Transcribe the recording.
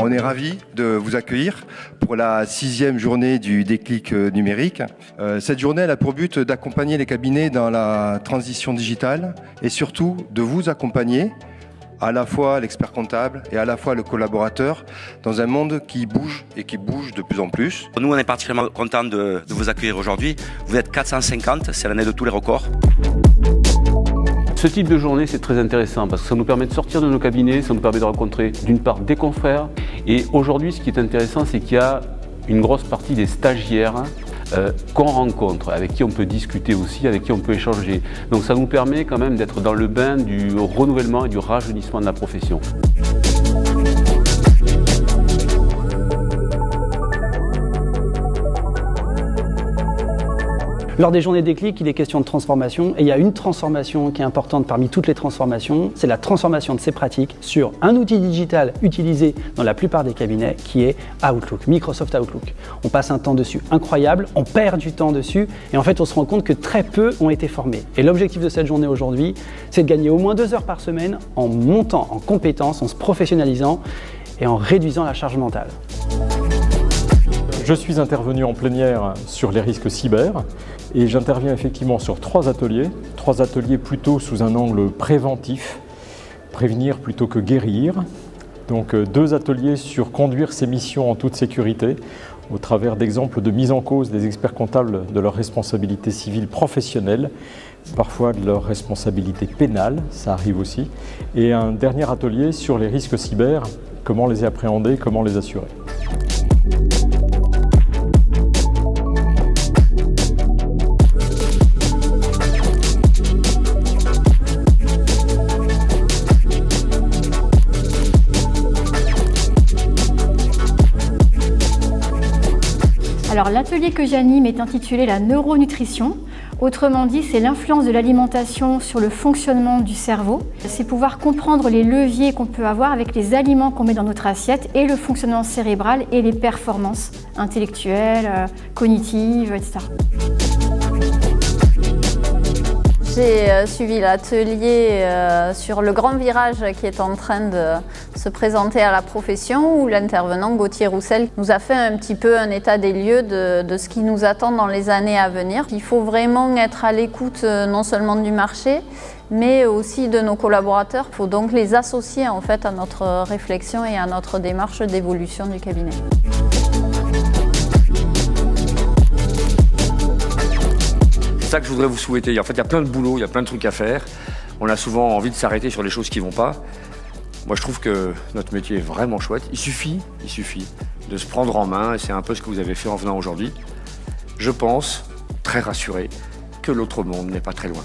On est ravis de vous accueillir pour la 6e journée du déclic numérique. Cette journée elle a pour but d'accompagner les cabinets dans la transition digitale et surtout de vous accompagner, à la fois l'expert comptable et à la fois le collaborateur, dans un monde qui bouge et qui bouge de plus en plus. Nous, on est particulièrement contents de vous accueillir aujourd'hui. Vous êtes 450, c'est l'année de tous les records. Ce type de journée, c'est très intéressant parce que ça nous permet de sortir de nos cabinets, ça nous permet de rencontrer d'une part des confrères. Et aujourd'hui, ce qui est intéressant, c'est qu'il y a une grosse partie des stagiaires qu'on rencontre, avec qui on peut discuter aussi, avec qui on peut échanger. Donc ça nous permet quand même d'être dans le bain du renouvellement et du rajeunissement de la profession. Lors des journées déclic, il est question de transformation et il y a une transformation qui est importante parmi toutes les transformations, c'est la transformation de ces pratiques sur un outil digital utilisé dans la plupart des cabinets qui est Outlook, Microsoft Outlook. On passe un temps dessus incroyable, on perd du temps dessus et en fait on se rend compte que très peu ont été formés. Et l'objectif de cette journée aujourd'hui, c'est de gagner au moins 2 heures par semaine en montant en compétences, en se professionnalisant et en réduisant la charge mentale. Je suis intervenu en plénière sur les risques cyber et j'interviens effectivement sur 3 ateliers plutôt sous un angle préventif, prévenir plutôt que guérir. Donc 2 ateliers sur conduire ces missions en toute sécurité au travers d'exemples de mise en cause des experts comptables de leur responsabilité civile professionnelle, parfois de leur responsabilité pénale, ça arrive aussi, et un dernier atelier sur les risques cyber, comment les appréhender, comment les assurer. Alors l'atelier que j'anime est intitulé la neuronutrition. Autrement dit, c'est l'influence de l'alimentation sur le fonctionnement du cerveau. C'est pouvoir comprendre les leviers qu'on peut avoir avec les aliments qu'on met dans notre assiette et le fonctionnement cérébral et les performances intellectuelles, cognitives, etc. J'ai suivi l'atelier sur le grand virage qui est en train de se présenter à la profession où l'intervenant Gauthier Roussel nous a fait un petit peu un état des lieux de ce qui nous attend dans les années à venir. Il faut vraiment être à l'écoute non seulement du marché mais aussi de nos collaborateurs. Il faut donc les associer en fait à notre réflexion et à notre démarche d'évolution du cabinet. C'est ça que je voudrais vous souhaiter. En fait, il y a plein de boulot, il y a plein de trucs à faire. On a souvent envie de s'arrêter sur les choses qui ne vont pas. Moi, je trouve que notre métier est vraiment chouette. Il suffit de se prendre en main, et c'est un peu ce que vous avez fait en venant aujourd'hui. Je pense, très rassuré, que l'autre monde n'est pas très loin.